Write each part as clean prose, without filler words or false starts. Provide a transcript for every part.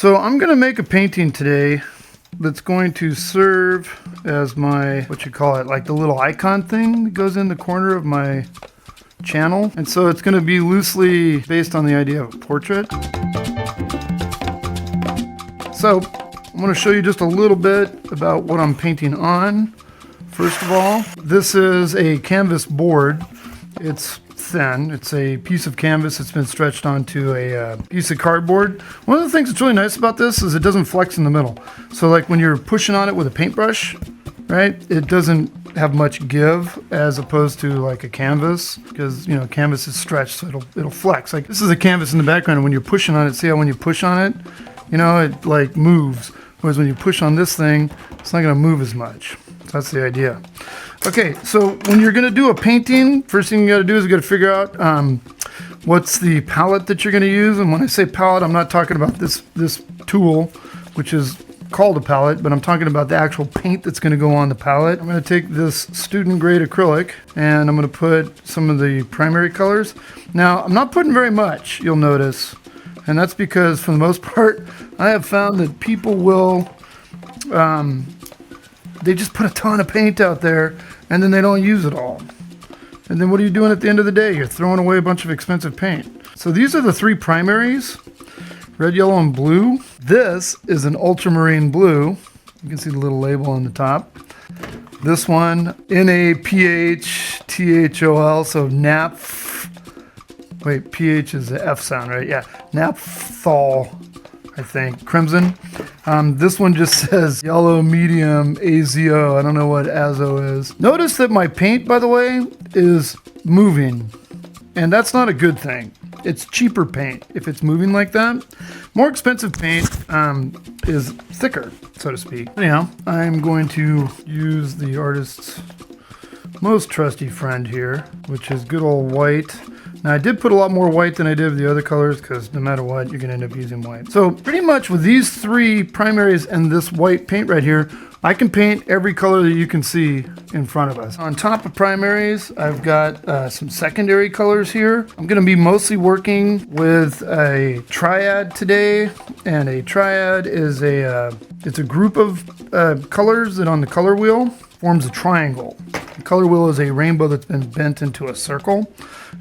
So I'm going to make a painting today that's going to serve as my, what you call it, like the little icon thing that goes in the corner of my channel. And so it's going to be loosely based on the idea of a portrait. So I'm going to show you just a little bit about what I'm painting on. First of all, this is a canvas board. It's thin. It's a piece of canvas that's been stretched onto a piece of cardboard. One of the things that's really nice about this is it doesn't flex in the middle. So like when you're pushing on it with a paintbrush, right, it doesn't have much give as opposed to like a canvas, because you know canvas is stretched, so it'll flex. Like this is a canvas in the background, and when you're pushing on it, see how when you push on it, you know, it like moves. Whereas when you push on this thing, it's not going to move as much. So that's the idea. Okay, so when you're going to do a painting, first thing you got to do is you got to figure out what's the palette that you're going to use. And when I say palette, I'm not talking about this tool, which is called a palette, but I'm talking about the actual paint that's going to go on the palette. I'm going to take this student grade acrylic and I'm going to put some of the primary colors. Now, I'm not putting very much, you'll notice. And that's because for the most part, I have found that people will, they just put a ton of paint out there and then they don't use it all. And then what are you doing at the end of the day? You're throwing away a bunch of expensive paint. So these are the three primaries, red, yellow, and blue. This is an ultramarine blue. You can see the little label on the top. This one, NaPHTHOL, so naph. Wait, PH is the F sound, right? Yeah, naphthol, I think. Crimson. This one just says yellow medium AZO. I don't know what AZO is. Notice that my paint, by the way, is moving. And that's not a good thing. It's cheaper paint if it's moving like that. More expensive paint is thicker, so to speak. Anyhow, I'm going to use the artist's most trusty friend here, which is good old white. Now I did put a lot more white than I did with the other colors because no matter what, you're gonna end up using white. So pretty much with these three primaries and this white paint right here, I can paint every color that you can see in front of us. On top of primaries, I've got some secondary colors here. I'm gonna be mostly working with a triad today, and a triad is it's a group of colors that on the color wheel forms a triangle. The color wheel is a rainbow that's been bent into a circle.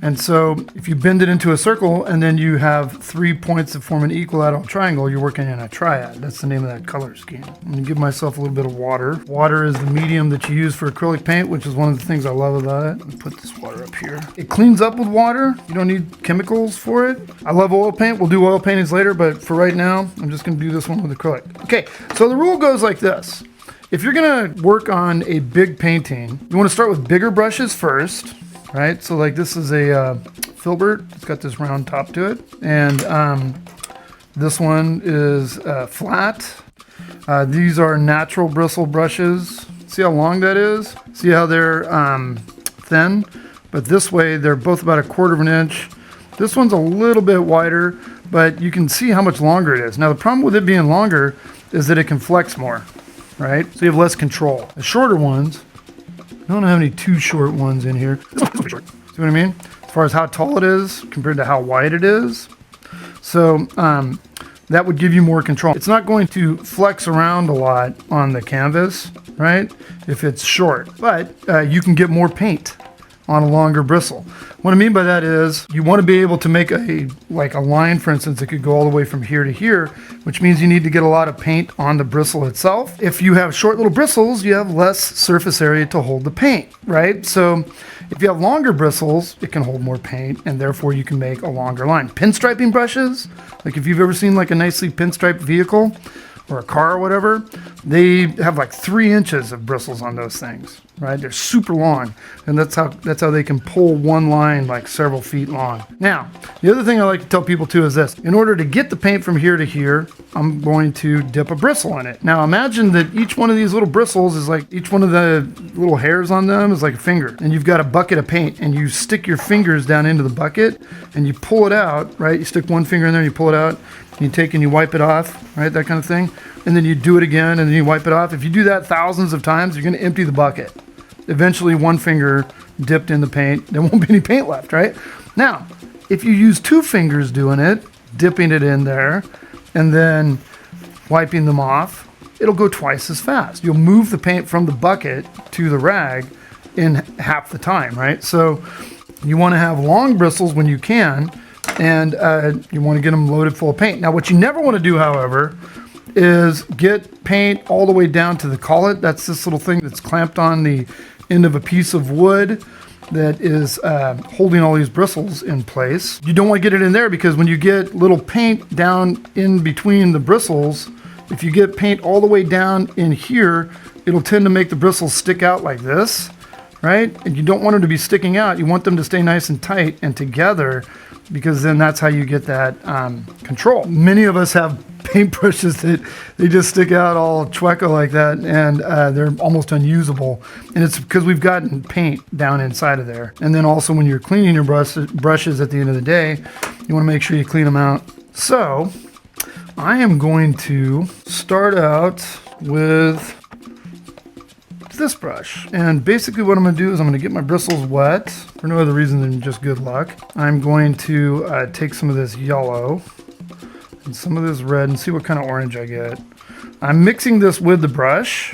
And so if you bend it into a circle and then you have 3 points that form an equilateral triangle, you're working in a triad. That's the name of that color scheme. I'm gonna give myself a little bit of water. Water is the medium that you use for acrylic paint, which is one of the things I love about it. Let me put this water up here. It cleans up with water. You don't need chemicals for it. I love oil paint. We'll do oil paintings later, but for right now, I'm just gonna do this one with acrylic. Okay, so the rule goes like this. If you're gonna work on a big painting, you wanna start with bigger brushes first, right? So like this is a filbert, it's got this round top to it. And this one is flat. These are natural bristle brushes. See how long that is? See how they're thin? But this way, they're both about 1/4 of an inch. This one's a little bit wider, but you can see how much longer it is. Now the problem with it being longer is that it can flex more. Right? So you have less control. The shorter ones, I don't have any too short ones in here. See what I mean? As far as how tall it is compared to how wide it is. So that would give you more control. It's not going to flex around a lot on the canvas, right? If it's short, but you can get more paint on a longer bristle. What I mean by that is you want to be able to make a line, for instance, that could go all the way from here to here, which means you need to get a lot of paint on the bristle itself. If you have short little bristles, you have less surface area to hold the paint, right? So if you have longer bristles, it can hold more paint, and therefore you can make a longer line. Pinstriping brushes, like if you've ever seen like a nicely pinstriped vehicle or a car or whatever, they have like 3 inches of bristles on those things, right? They're super long, and that's how they can pull one line like several feet long. Now, the other thing I like to tell people too is this: in order to get the paint from here to here, I'm going to dip a bristle in it. Now imagine that each one of these little bristles is like, each one of the little hairs on them is like a finger, and you've got a bucket of paint, and you stick your fingers down into the bucket and you pull it out, right? You stick one finger in there, you pull it out, you take and you wipe it off, right? That kind of thing. And then you do it again and then you wipe it off. If you do that thousands of times, you're going to empty the bucket. Eventually one finger dipped in the paint, there won't be any paint left, right? Now, if you use 2 fingers doing it, dipping it in there, and then wiping them off, it'll go twice as fast. You'll move the paint from the bucket to the rag in half the time, right? So you want to have long bristles when you can, and you want to get them loaded full of paint. Now, what you never want to do, however, is get paint all the way down to the collet. That's this little thing that's clamped on the end of a piece of wood that is holding all these bristles in place. You don't want to get it in there, because when you get little paint down in between the bristles, if you get paint all the way down in here, it'll tend to make the bristles stick out like this, right? And you don't want them to be sticking out. You want them to stay nice and tight and together, because then that's how you get that control. Many of us have paintbrushes that they just stick out all chueco like that, and they're almost unusable. And it's because we've gotten paint down inside of there. And then also when you're cleaning your brushes at the end of the day, you want to make sure you clean them out. So I am going to start out with this brush. And basically what I'm going to do is I'm going to get my bristles wet for no other reason than just good luck. I'm going to take some of this yellow and some of this red and see what kind of orange I get. I'm mixing this with the brush.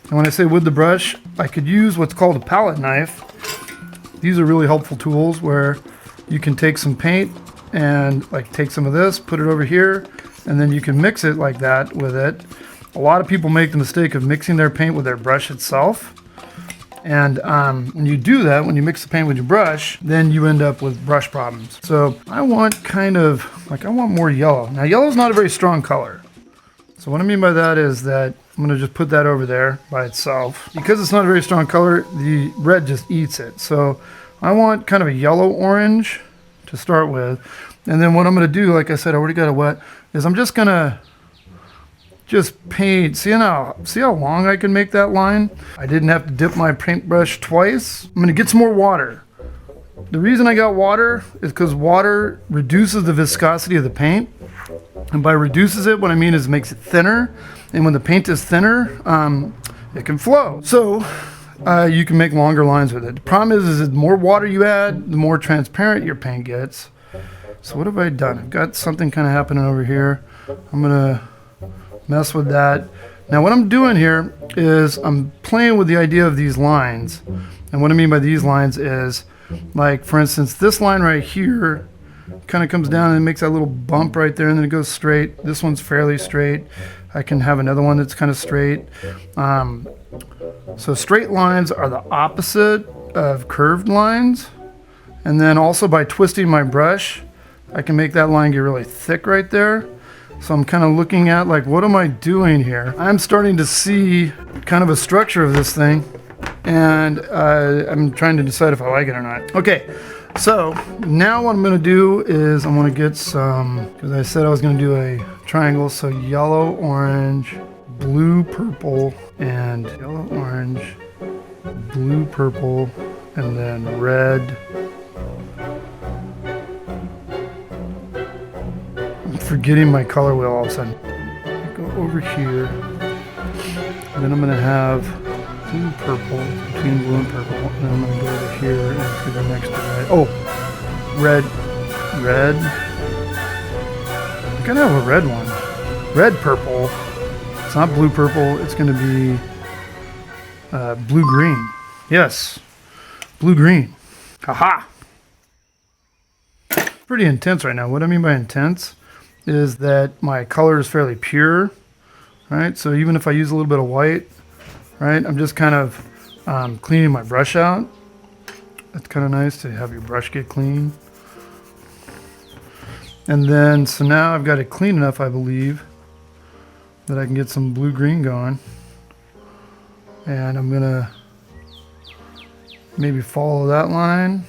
And when I say with the brush, I could use what's called a palette knife. These are really helpful tools where you can take some paint and like take some of this, put it over here, and then you can mix it like that with it. A lot of people make the mistake of mixing their paint with their brush itself. And when you do that, when you mix the paint with your brush, then you end up with brush problems. So I want I want more yellow. Now yellow is not a very strong color. So what I mean by that is that I'm gonna just put that over there by itself. Because it's not a very strong color, the red just eats it. So I want kind of a yellow orange to start with. And then what I'm gonna do, like I said, I already got it wet, is I'm just gonna paint. See how long I can make that line? I didn't have to dip my paintbrush twice. I'm gonna get some more water. The reason I got water is because water reduces the viscosity of the paint. And by reduces it, what I mean is it makes it thinner. And when the paint is thinner, it can flow. So you can make longer lines with it. The problem is the more water you add, the more transparent your paint gets. So what have I done? I've got something kind of happening over here. I'm gonna mess with that. Now what I'm doing here is I'm playing with the idea of these lines. And what I mean by these lines is, like for instance, this line right here kind of comes down and makes that little bump right there, and then it goes straight. This one's fairly straight. I can have another one that's kind of straight. So straight lines are the opposite of curved lines. And then also by twisting my brush, I can make that line get really thick right there. So I'm kind of looking at like, what am I doing here? I'm starting to see kind of a structure of this thing, and I'm trying to decide if I like it or not. Okay, so now what I'm gonna do is I'm gonna get some, because I said I was gonna do a triangle, so yellow, orange, blue, purple, and yellow, orange, blue, purple, and then red. Forgetting my color wheel all of a sudden. I go over here, and then I'm gonna have blue, purple, between blue and purple, and then I'm gonna go over here and figure next to red. Oh, red. I gotta have a red one. Red, purple. It's not blue, purple. It's gonna be blue, green. Yes, blue, green. Haha. Pretty intense right now. What I mean by intense is that my color is fairly pure, right? So even if I use a little bit of white, right, I'm just kind of cleaning my brush out. It's kind of nice to have your brush get clean. And then, so now I've got it clean enough, I believe, that I can get some blue-green going. And I'm gonna maybe follow that line.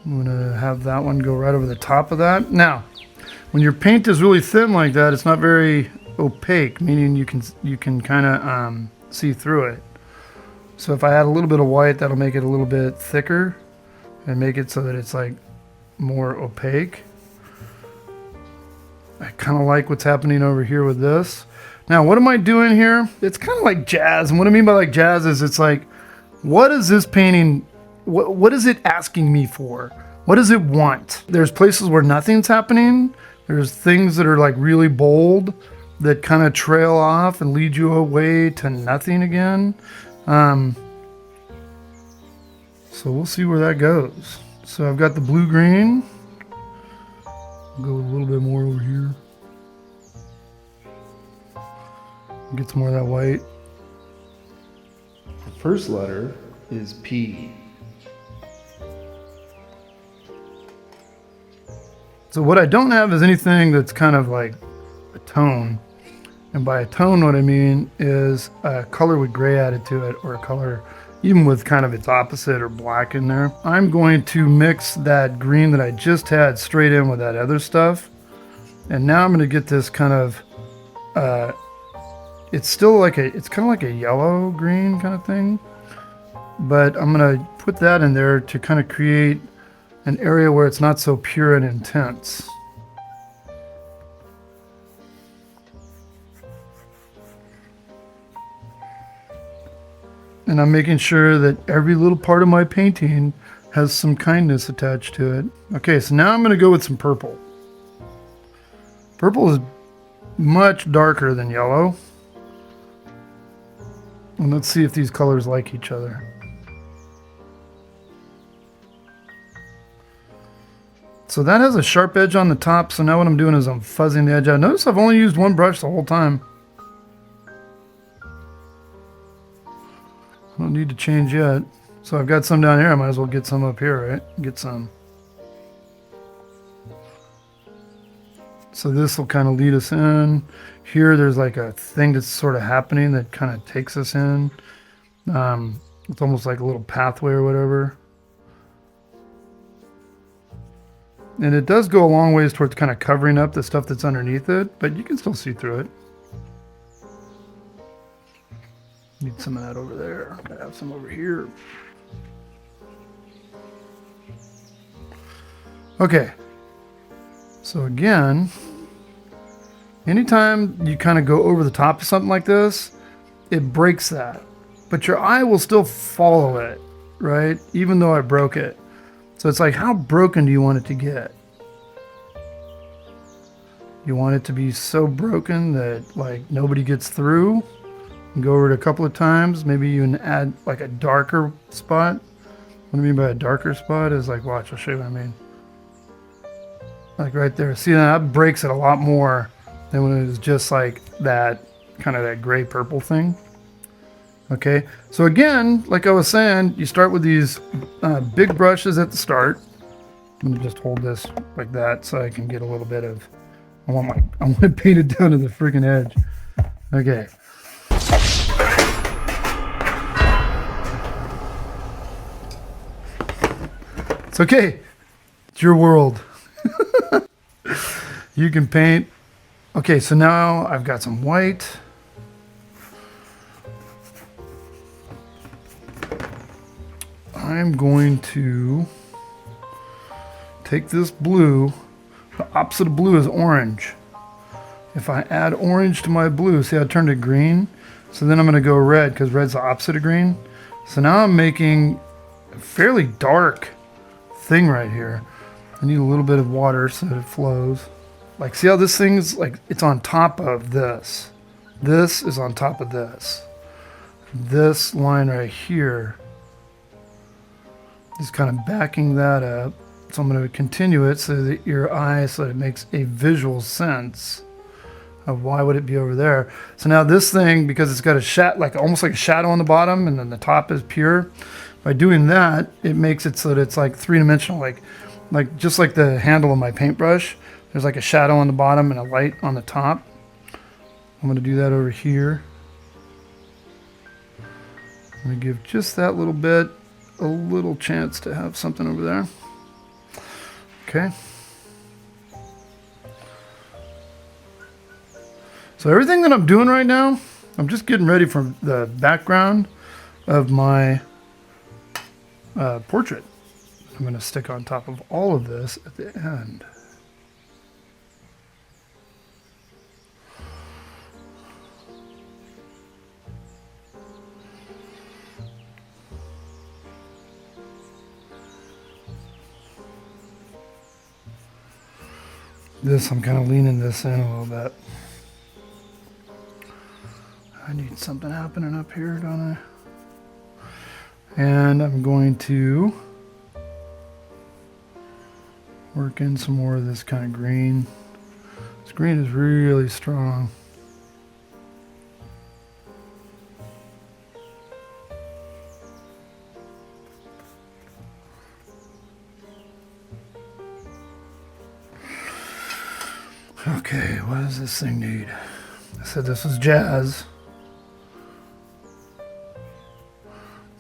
I'm gonna have that one go right over the top of that. Now, when your paint is really thin like that, it's not very opaque, meaning you can kind of see through it. So if I add a little bit of white, that'll make it a little bit thicker and make it so that it's like more opaque. I kind of like what's happening over here with this. Now, what am I doing here? It's kind of like jazz. And what I mean by like jazz is it's like, what is this painting, what is it asking me for? What does it want? There's places where nothing's happening, There's things that are like really bold that kind of trail off and lead you away to nothing again. So we'll see where that goes. So I've got the blue-green. Go a little bit more over here. Get some more of that white. The first letter is P. So what I don't have is anything that's kind of like a tone. And by a tone, what I mean is a color with gray added to it, or a color even with kind of its opposite or black in there. I'm going to mix that green that I just had straight in with that other stuff. And now I'm going to get this kind of, it's still like it's kind of like a yellow green kind of thing. But I'm going to put that in there to kind of create an area where it's not so pure and intense. And I'm making sure that every little part of my painting has some kindness attached to it. Okay, so now I'm going to go with some purple. Purple is much darker than yellow. And let's see if these colors like each other. So that has a sharp edge on the top, so now what I'm doing is I'm fuzzing the edge out. Notice I've only used one brush the whole time. I don't need to change yet. So I've got some down here, I might as well get some up here, right? Get some. So this will kind of lead us in. Here there's like a thing that's sort of happening that kind of takes us in. It's almost like a little pathway or whatever. And it does go a long ways towards kind of covering up the stuff that's underneath it, but you can still see through it. Need some of that over there. Gotta have some over here. Okay. So again, anytime you kind of go over the top of something like this, it breaks that. But your eye will still follow it, right? Even though I broke it. So it's like, how broken do you want it to get? You want it to be so broken that like nobody gets through? And go over it a couple of times. Maybe you can add like a darker spot. What I mean by a darker spot is like, watch, I'll show you what I mean. Like right there. See, that breaks it a lot more than when it was just like that, kind of that gray purple thing. Okay, so again, like I was saying, you start with these big brushes at the start. I'm gonna just hold this like that so I can get a little bit of, I want it painted down to the freaking edge. Okay. It's okay. It's your world. You can paint. Okay, so now I've got some white. I'm going to take this blue. The opposite of blue is orange. If I add orange to my blue, see I turned it green? So then I'm going to go red because red's the opposite of green. So now I'm making a fairly dark thing right here. I need a little bit of water so that it flows. Like, see how this thing's like, it's on top of this. This is on top of this. This line right here is kind of backing that up. So I'm going to continue it so that your eye, so that it makes a visual sense of why would it be over there. So now this thing, because it's got a shadow, like almost like a shadow on the bottom, and then the top is pure. By doing that, it makes it so that it's like three-dimensional, like just like the handle of my paintbrush. There's like a shadow on the bottom and a light on the top. I'm going to do that over here. I'm going to give just that little bit a little chance to have something over there. Okay. So everything that I'm doing right now, I'm just getting ready for the background of my portrait. I'm going to stick on top of all of this at the end. This, I'm kind of leaning this in a little bit. I need something happening up here, don't I? And I'm going to work in some more of this kind of green. This green is really strong. Okay, what does this thing need? I said this was jazz.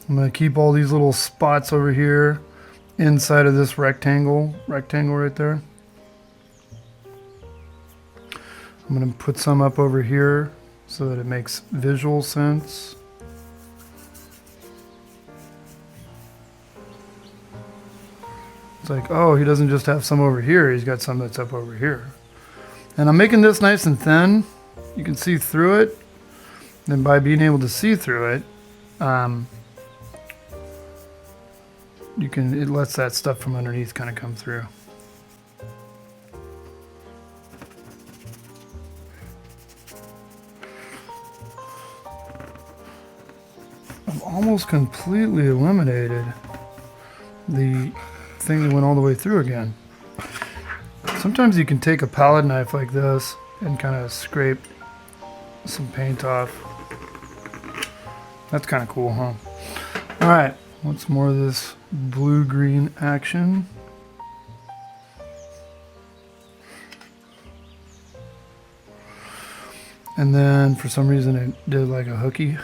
I'm going to keep all these little spots over here inside of this rectangle right there. I'm going to put some up over here so that it makes visual sense. It's like, oh, he doesn't just have some over here, he's got some that's up over here. And I'm making this nice and thin. You can see through it. And by being able to see through it, it lets that stuff from underneath kind of come through. I've almost completely eliminated the thing that went all the way through again. Sometimes you can take a palette knife like this and kind of scrape some paint off. That's kind of cool, huh? All right, what's more of this blue-green action? And then for some reason it did like a hooky.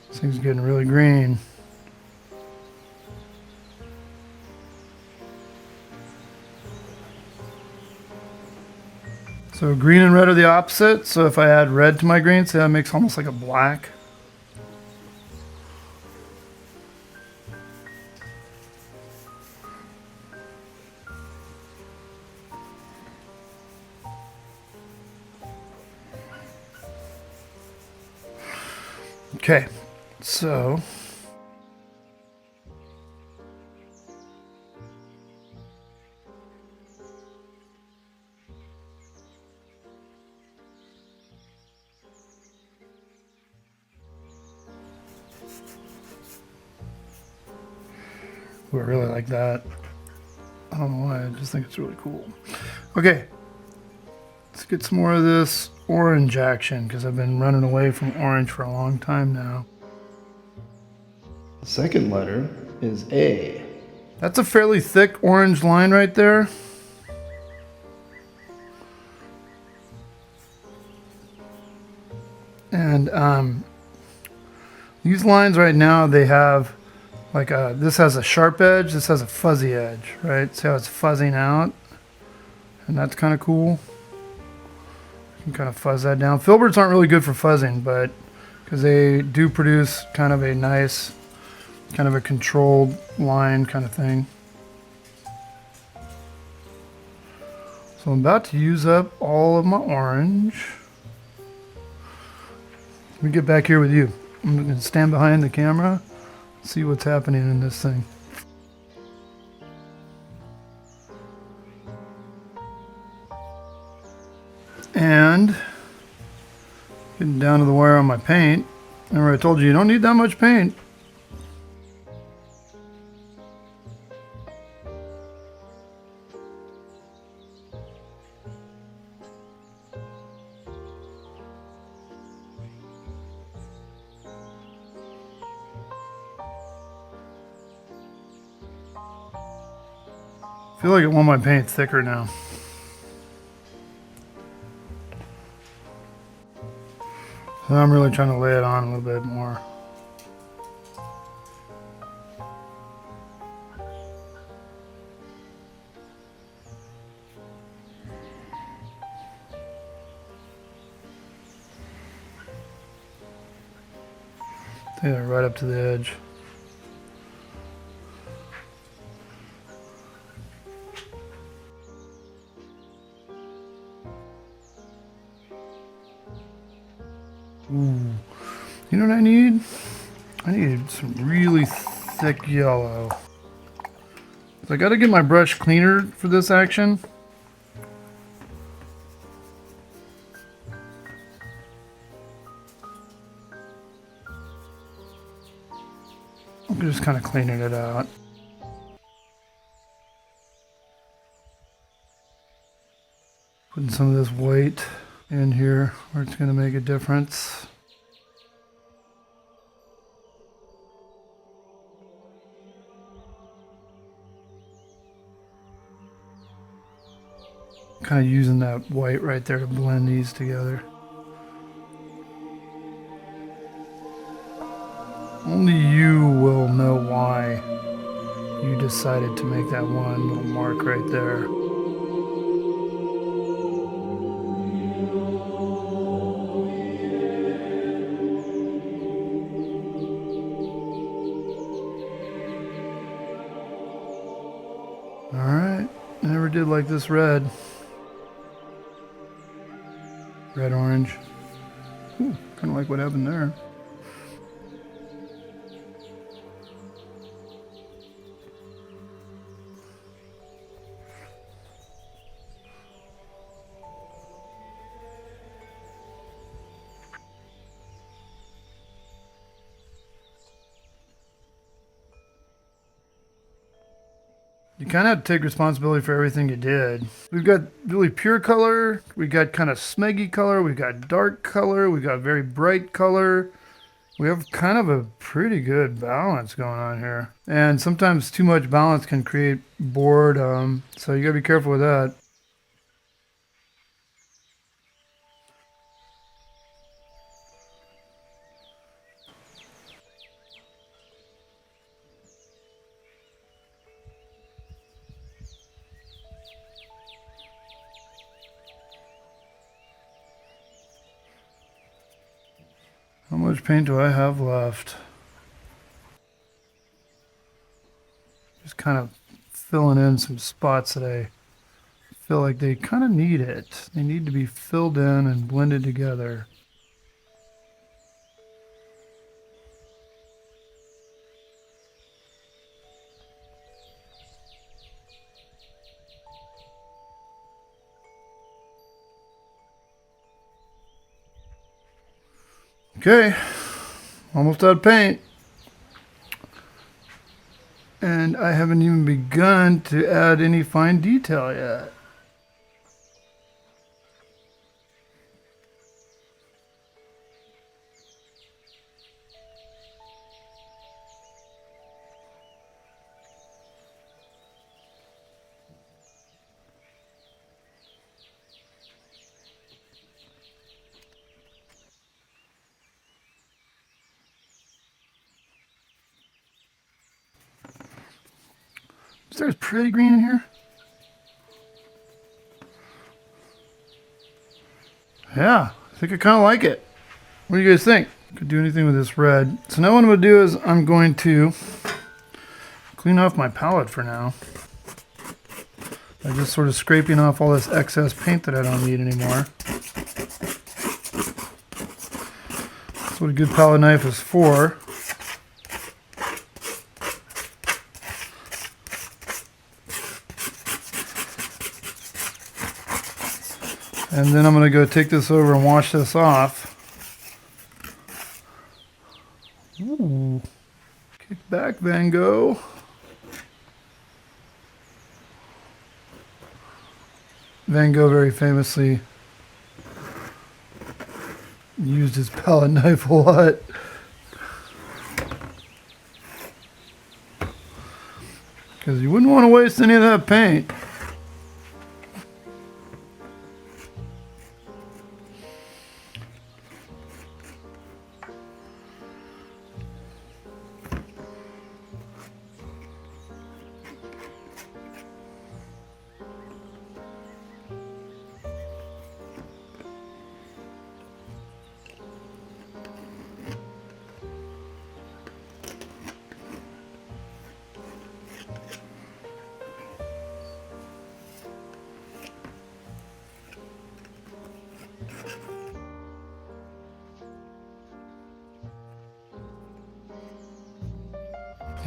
This thing's getting really green. So green and red are the opposite. So if I add red to my green, see, that makes almost like a black. Okay, so ooh, I really like that. I don't know why, I just think it's really cool. Okay, let's get some more of this orange action because I've been running away from orange for a long time now. The second letter is A. That's a fairly thick orange line right there. And these lines right now, they have like this has a sharp edge, this has a fuzzy edge, right? See how it's fuzzing out? And that's kind of cool. You can kind of fuzz that down. Filberts aren't really good for fuzzing, but because they do produce kind of a nice, kind of a controlled line kind of thing. So I'm about to use up all of my orange. Let me get back here with you. I'm going to stand behind the camera, see what's happening in this thing. And getting down to the wire on my paint. Remember I told you don't need that much paint. I feel like I want my paint thicker now. So I'm really trying to lay it on a little bit more. Yeah, right up to the edge. Ooh. You know what I need? I need some really thick yellow. So I got to get my brush cleaner for this action. I'm just kind of cleaning it out. Putting some of this white in here where it's going to make a difference. Kind of using that white right there to blend these together. Only you will know why you decided to make that one little mark right there. Alright, I never did like this red. Red orange. Ooh, kind of like what happened there. You kind of have to take responsibility for everything you did. We've got really pure color, we got kind of smeggy color, we got dark color, we got very bright color. We have kind of a pretty good balance going on here. And sometimes too much balance can create boredom, so you gotta be careful with that. How much paint do I have left? Just kind of filling in some spots that I feel like they kind of need it. They need to be filled in and blended together. Okay, almost out of paint. And I haven't even begun to add any fine detail yet. There's pretty green in here. Yeah, I think I kind of like it. What do you guys think? Could do anything with this red. So now what I'm going to do is I'm going to clean off my palette for now. I'm just sort of scraping off all this excess paint that I don't need anymore. That's what a good palette knife is for. And then I'm going to go take this over and wash this off. Ooh. Kick back, Van Gogh. Van Gogh very famously used his palette knife a lot. Because you wouldn't want to waste any of that paint.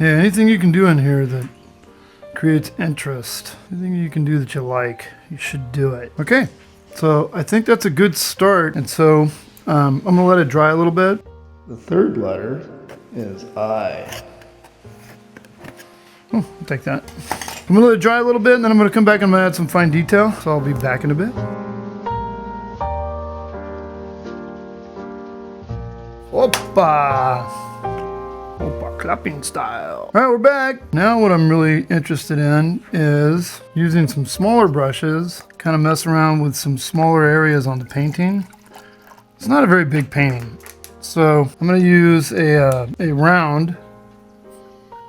Yeah, anything you can do in here that creates interest, anything you can do that you like, you should do it. Okay, so I think that's a good start. And so I'm gonna let it dry a little bit. The third letter is I. I'll take that. I'm gonna let it dry a little bit, and then I'm gonna come back and I'm gonna add some fine detail. So I'll be back in a bit. Opa! Opa, clapping style. All right, we're back. Now what I'm really interested in is using some smaller brushes, kind of mess around with some smaller areas on the painting. It's not a very big painting. So I'm gonna use a round,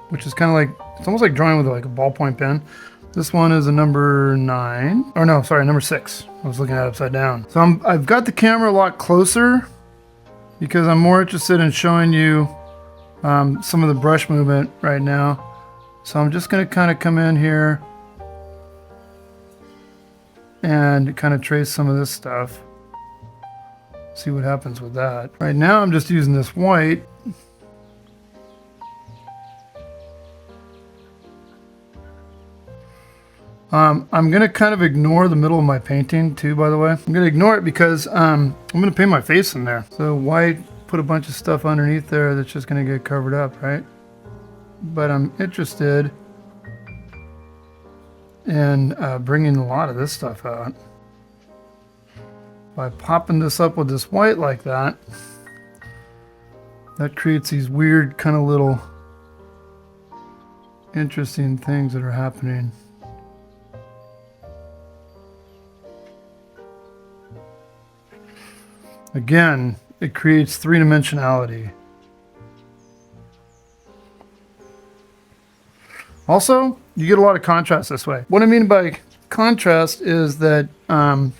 which is kind of like, it's almost like drawing with like a ballpoint pen. This one is a number 9, or no, sorry, number 6. I was looking at it upside down. So I've got the camera a lot closer because I'm more interested in showing you some of the brush movement right now. So I'm just gonna kind of come in here and kind of trace some of this stuff. See what happens with that. Right now I'm just using this white. I'm gonna kind of ignore the middle of my painting too, by the way. I'm gonna ignore it because I'm gonna paint my face in there. So why put a bunch of stuff underneath there that's just gonna get covered up, right? But I'm interested in bringing a lot of this stuff out. By popping this up with this white like that, that creates these weird kind of little interesting things that are happening. Again, it creates three-dimensionality. Also, you get a lot of contrast this way. What I mean by contrast is that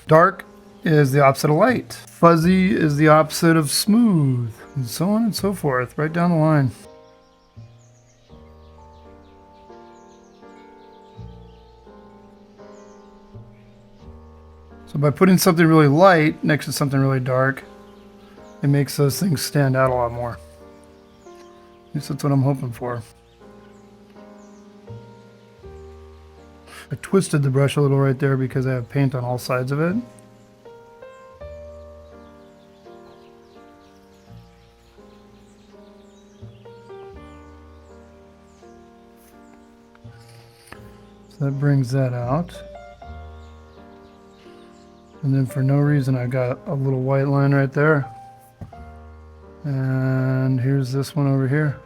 dark is the opposite of light. Fuzzy is the opposite of smooth, and so on and so forth, right down the line. So by putting something really light next to something really dark, it makes those things stand out a lot more. At least that's what I'm hoping for. I twisted the brush a little right there because I have paint on all sides of it. So that brings that out. And then for no reason, I got a little white line right there. And here's this one over here.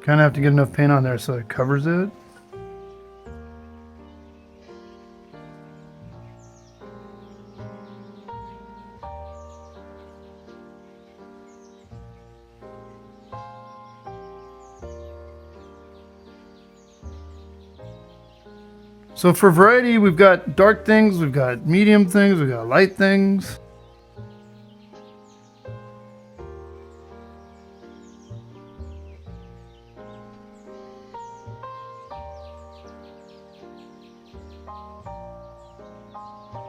Kind of have to get enough paint on there so it covers it. So for variety, we've got dark things, we've got medium things, we've got light things.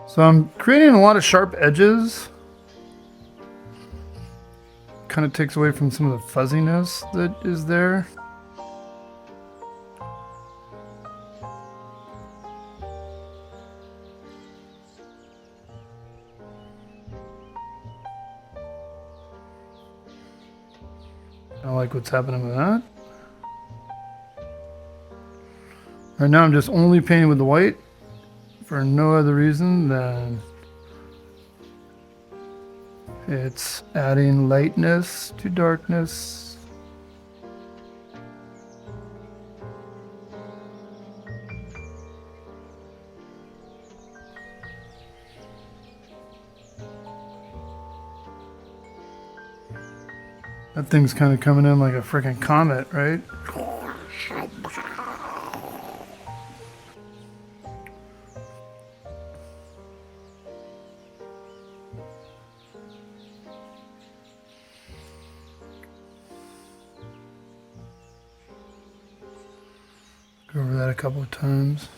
So I'm creating a lot of sharp edges. Kind of takes away from some of the fuzziness that is there. I like what's happening with that. Right now I'm just only painting with the white for no other reason than it's adding lightness to darkness. That thing's kind of coming in like a freaking comet, right? Go over that a couple of times.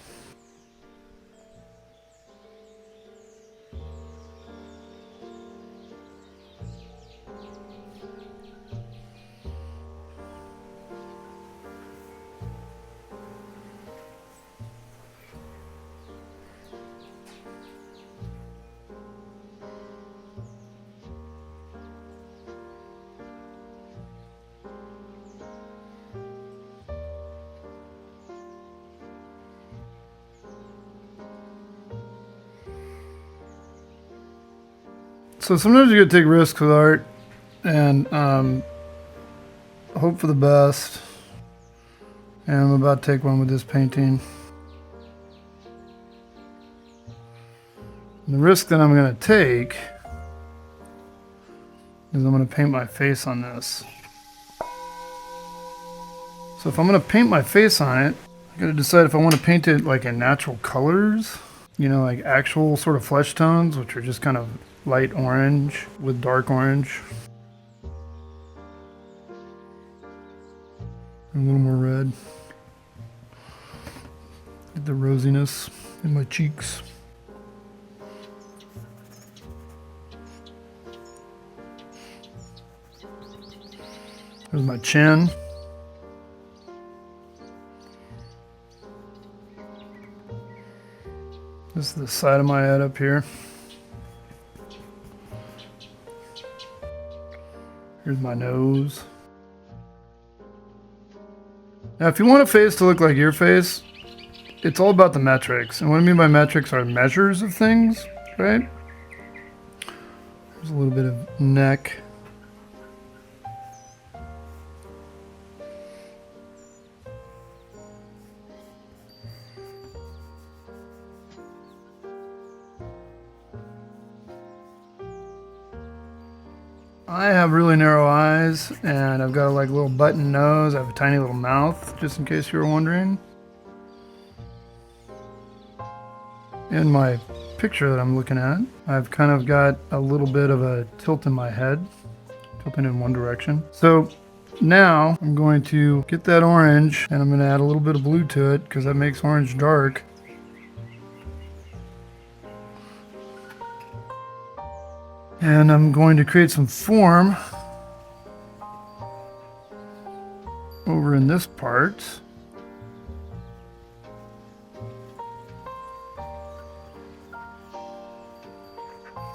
So sometimes you gotta take risks with art and hope for the best. And I'm about to take one with this painting. And the risk that I'm gonna take is I'm gonna paint my face on this. So if I'm gonna paint my face on it, I gotta decide if I want to paint it like in natural colors, you know, like actual sort of flesh tones, which are just kind of light orange with dark orange. And a little more red. Get the rosiness in my cheeks. There's my chin. This is the side of my head up here. Here's my nose. Now, if you want a face to look like your face, it's all about the metrics. And what I mean by metrics are measures of things, right? There's a little bit of neck. I have really narrow eyes, and I've got a like little button nose. I have a tiny little mouth, just in case you were wondering. In my picture that I'm looking at, I've kind of got a little bit of a tilt in my head, tilting in one direction. So now I'm going to get that orange, and I'm going to add a little bit of blue to it, because that makes orange dark. And I'm going to create some form over in this part.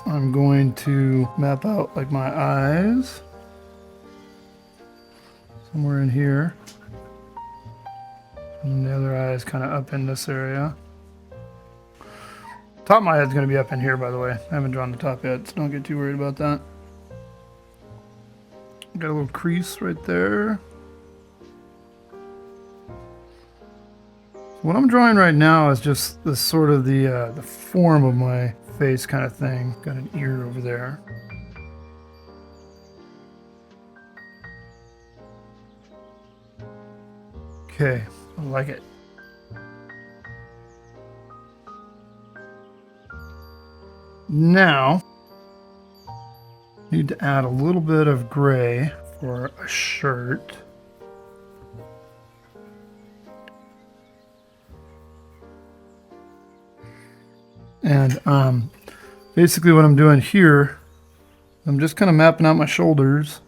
I'm going to map out like my eyes somewhere in here. And the other eye is kind of up in this area. Top of my head's going to be up in here, by the way. I haven't drawn the top yet, so don't get too worried about that. Got a little crease right there. So what I'm drawing right now is just the sort of the form of my face kind of thing. Got an ear over there. Okay, I like it. Now, need to add a little bit of gray for a shirt. And basically what I'm doing here, I'm just kind of mapping out my shoulders.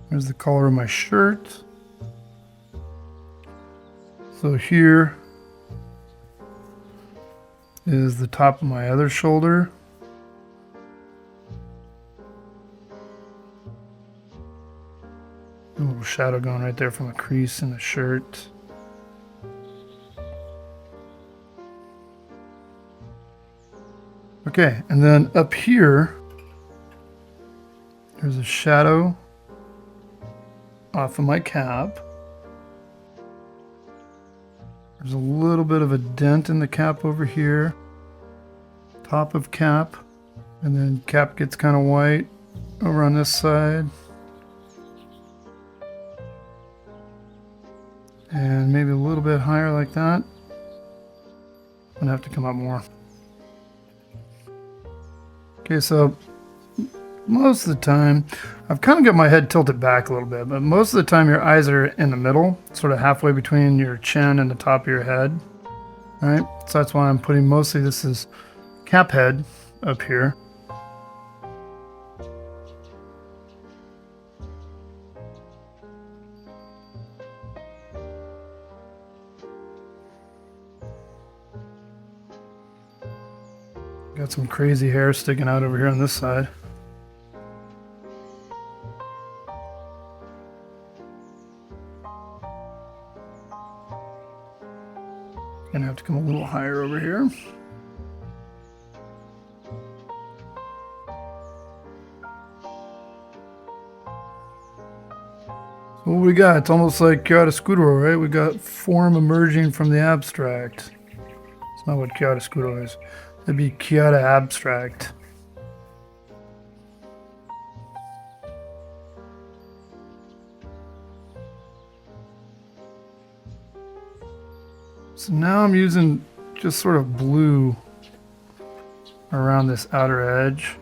There's the color of my shirt. So here is the top of my other shoulder. A little shadow going right there from a crease in the shirt. Okay, and then up here, there's a shadow off of my cap. There's a little bit of a dent in the cap over here. Top of cap. And then cap gets kind of white over on this side. And maybe a little bit higher like that. I'm gonna have to come up more. Okay, so most of the time, I've kind of got my head tilted back a little bit, but most of the time your eyes are in the middle, sort of halfway between your chin and the top of your head. All right, so that's why I'm putting mostly this is cap head up here. Got some crazy hair sticking out over here on this side. Gonna have to come a little higher over here. What we got? It's almost like chiaroscuro, right? We got form emerging from the abstract. It's not what chiaroscuro is. It'd be chiara abstract. So now I'm using just sort of blue around this outer edge.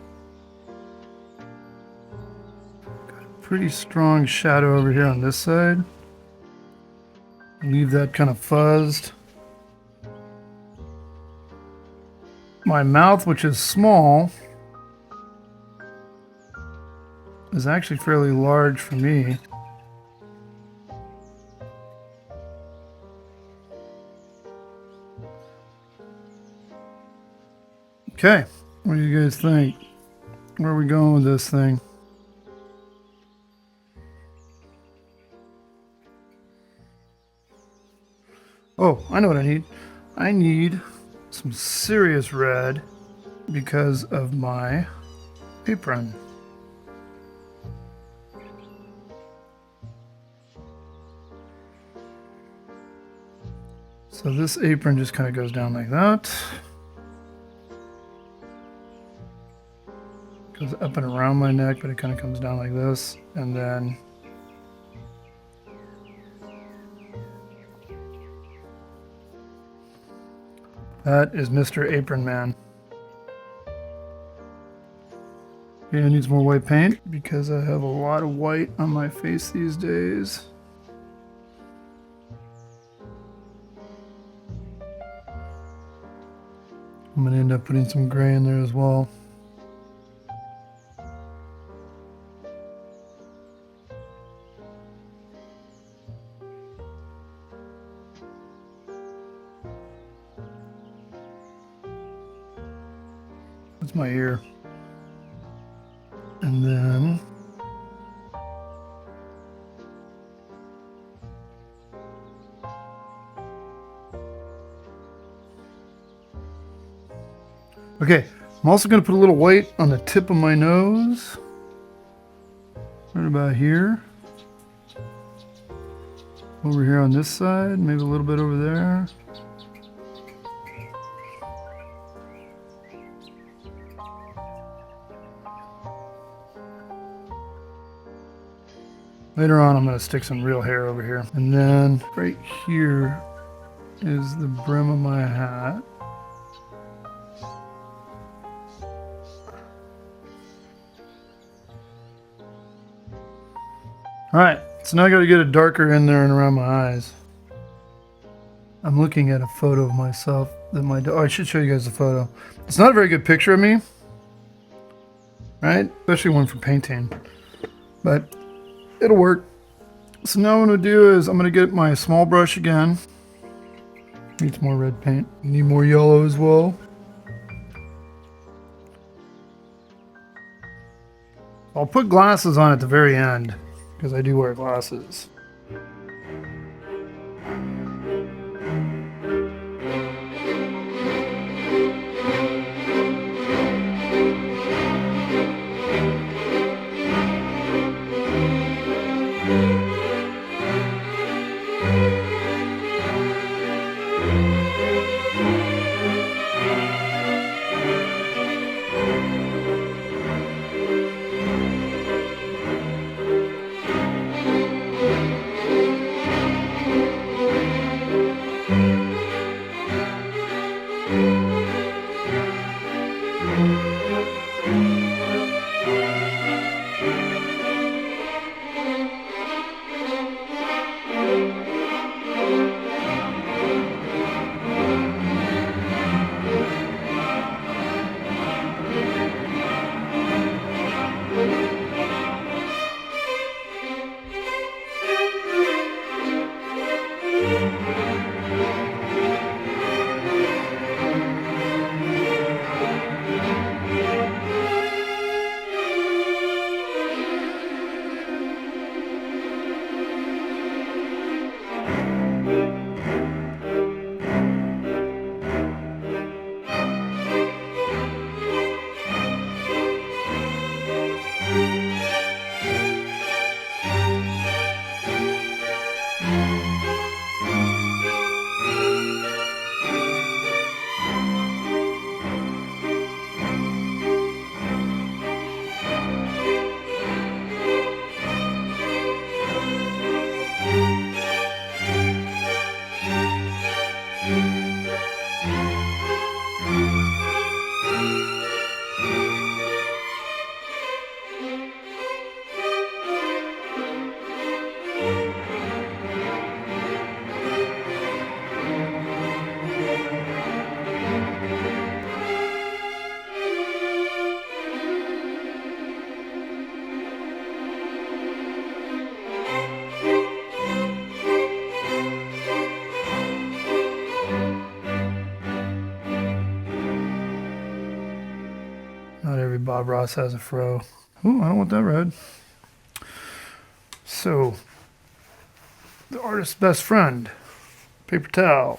Got a pretty strong shadow over here on this side. Leave that kind of fuzzed. My mouth, which is small, is actually fairly large for me. Okay, what do you guys think? Where are we going with this thing? Oh, I know what I need. I need some serious red because of my apron. So this apron just kind of goes down like that. Goes up and around my neck, but it kind of comes down like this. And then that is Mr. Apron Man. Okay, I need some more white paint because I have a lot of white on my face these days. I'm going to end up putting some gray in there as well. That's my ear. And then okay, I'm also going to put a little white on the tip of my nose. Right about here. Over here on this side, maybe a little bit over there. Later on, I'm going to stick some real hair over here. And then right here is the brim of my hat. All right, so now I got to get it darker in there and around my eyes. I'm looking at a photo of myself that I should show you guys the photo. It's not a very good picture of me, right? Especially one for painting, but it'll work. So now what I'm going to do is I'm going to get my small brush again. Need some more red paint. Need more yellow as well. I'll put glasses on at the very end because I do wear glasses. Bob Ross has a fro. Ooh, I don't want that red. So, the artist's best friend, paper towel.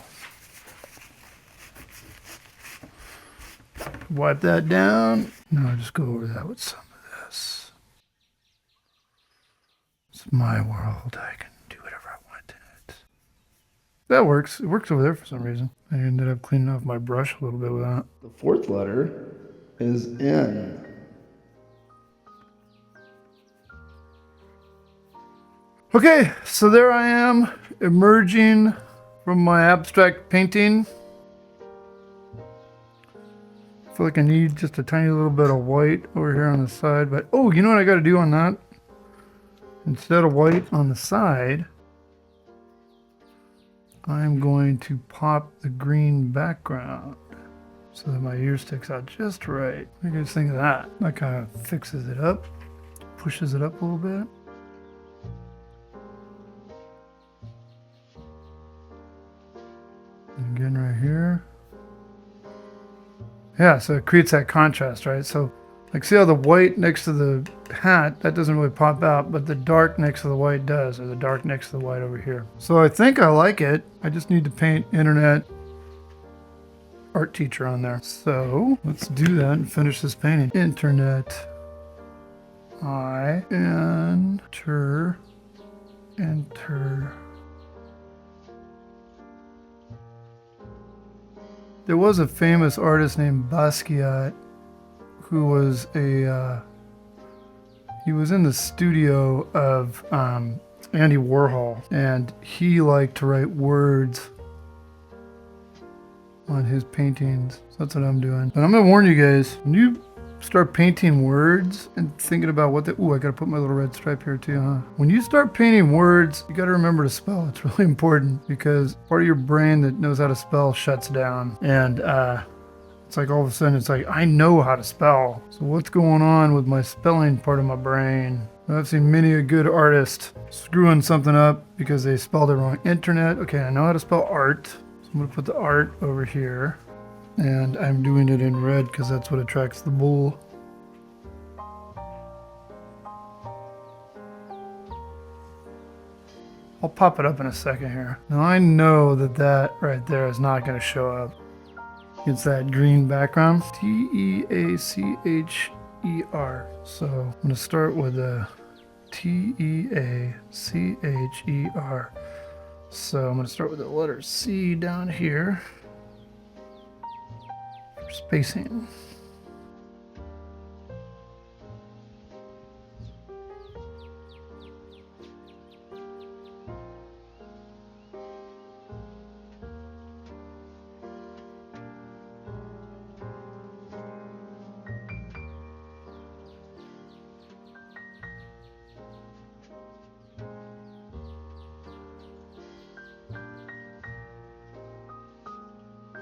Wipe that down. No, just go over that with some of this. It's my world. I can do whatever I want in it. That works. It works over there for some reason. I ended up cleaning off my brush a little bit with that. The fourth letter is N. Okay, so there I am, emerging from my abstract painting. I feel like I need just a tiny little bit of white over here on the side, but oh, you know what I got to do on that? Instead of white on the side, I'm going to pop the green background so that my ear sticks out just right. What do you guys think of that? That kind of fixes it up, pushes it up a little bit. And again right here. Yeah, so it creates that contrast, right? So like see how the white next to the hat, that doesn't really pop out, but the dark next to the white does, or the dark next to the white over here. So I think I like it. I just need to paint internet art teacher on there. So let's do that and finish this painting. Internet, enter. There was a famous artist named Basquiat who was he was in the studio of Andy Warhol, and he liked to write words on his paintings. So that's what I'm doing. And I'm gonna warn you guys, when you start painting words and thinking about what ooh, I gotta put my little red stripe here too, huh? When you start painting words, you gotta remember to spell. It's really important because part of your brain that knows how to spell shuts down. And it's like all of a sudden it's like, I know how to spell. So what's going on with my spelling part of my brain? I've seen many a good artist screwing something up because they spelled it wrong. Internet, okay, I know how to spell art. So I'm gonna put the art over here. And I'm doing it in red because that's what attracts the bull. I'll pop it up in a second here. Now I know that that right there is not going to show up. It's that green background. T-E-A-C-H-E-R. So I'm going to start with a T-E-A-C-H-E-R. So I'm going to start with the letter C down here. Spacing.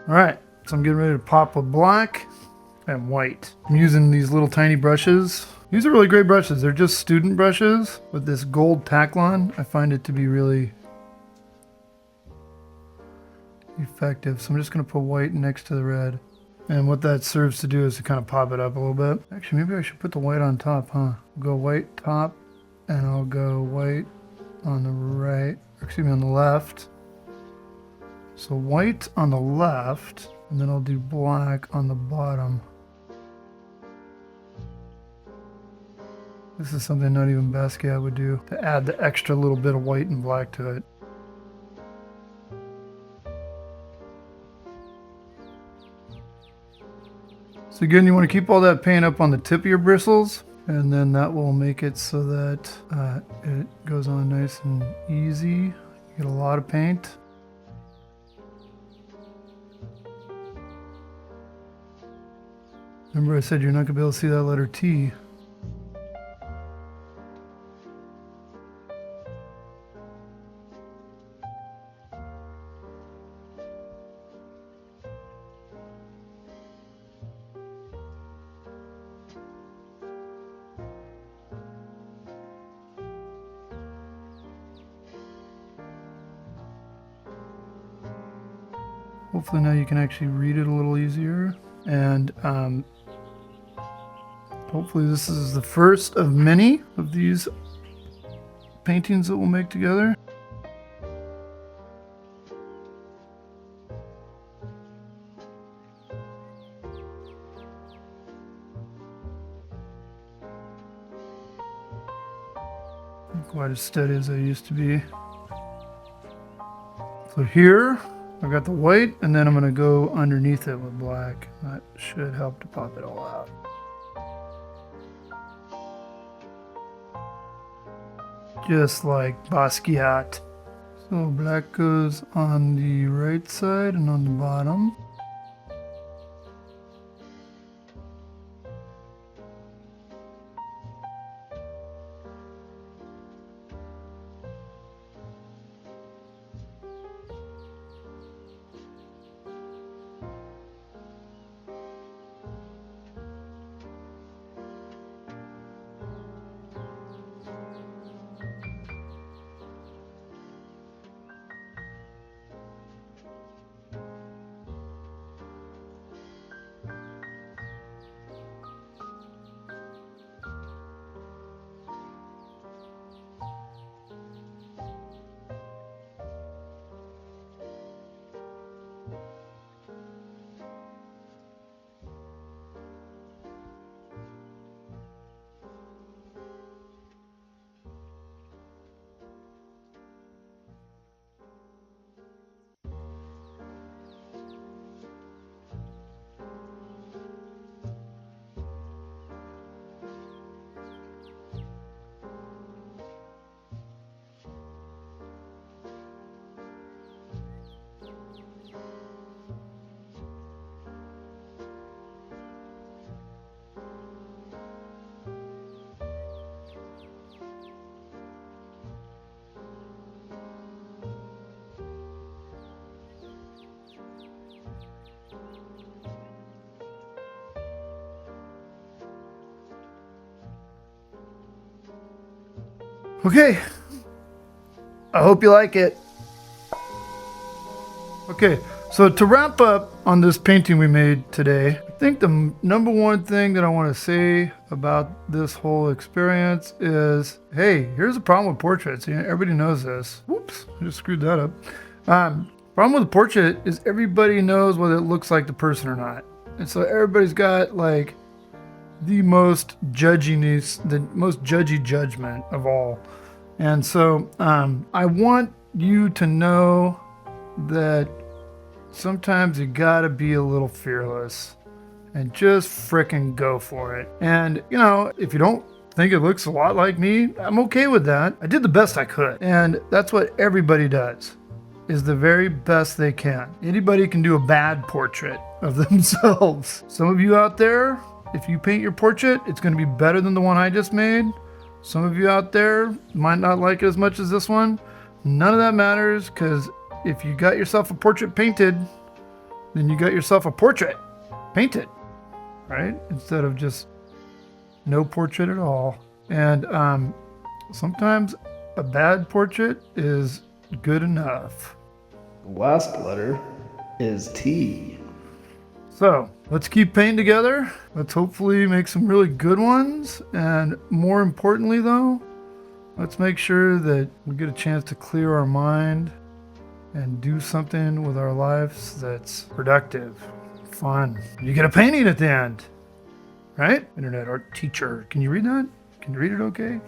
All right. So I'm getting ready to pop with black and white. I'm using these little tiny brushes. These are really great brushes. They're just student brushes with this gold Taklon. I find it to be really effective. So I'm just going to put white next to the red. And what that serves to do is to kind of pop it up a little bit. Actually, maybe I should put the white on top, huh? I'll go white top and I'll go white on the right, excuse me, on the left. So white on the left. And then I'll do black on the bottom. This is something not even Basquiat would do, to add the extra little bit of white and black to it. So again, you want to keep all that paint up on the tip of your bristles, and then that will make it so that it goes on nice and easy. You get a lot of paint. Remember I said you're not going to be able to see that letter T. Hopefully now you can actually read it a little easier. And hopefully this is the first of many of these paintings that we'll make together. Not quite as steady as I used to be. So here I've got the white, and then I'm going to go underneath it with black. That should help to pop it all out. Just like Basquiat. So black goes on the right side and on the bottom. Okay, I hope you like it. Okay, so to wrap up on this painting we made today, I think the number one thing that I want to say about this whole experience is, hey, here's a problem with portraits. You know, everybody knows this. Whoops, I just screwed that up. Problem with a portrait is everybody knows whether it looks like the person or not. And so everybody's got like the most judginess, the most judgy judgment of all. And so I want you to know that sometimes you gotta be a little fearless and just frickin' go for it. And you know, if you don't think it looks a lot like me, I'm okay with that. I did the best I could. And that's what everybody does, is the very best they can. Anybody can do a bad portrait of themselves. Some of you out there, if you paint your portrait, it's gonna be better than the one I just made. Some of you out there might not like it as much as this one. None of that matters, because if you got yourself a portrait painted, then you got yourself a portrait painted, right? Instead of just no portrait at all. And sometimes a bad portrait is good enough. The last letter is T. So let's keep painting together. Let's hopefully make some really good ones. And more importantly though, let's make sure that we get a chance to clear our mind and do something with our lives that's productive, fun. You get a painting at the end, right? Internet art teacher. Can you read that? Can you read it okay?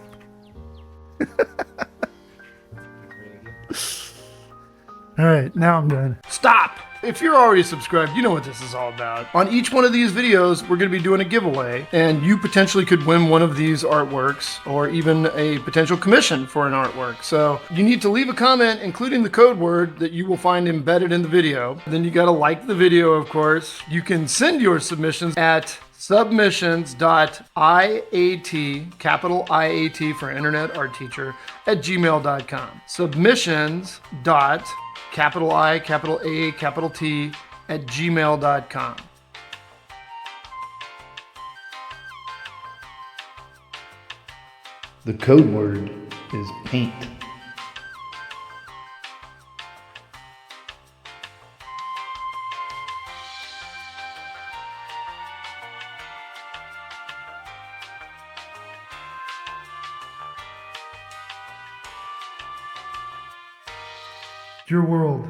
All right, now I'm done. Stop! If you're already subscribed, you know what this is all about. On each one of these videos, we're going to be doing a giveaway, and you potentially could win one of these artworks or even a potential commission for an artwork. So you need to leave a comment, including the code word that you will find embedded in the video. Then you got to like the video, of course. You can send your submissions at submissions.IAT, capital IAT for Internet Art Teacher, at gmail.com. Submissions. Capital I, capital A, capital T, at gmail.com. The code word is paint. Your world.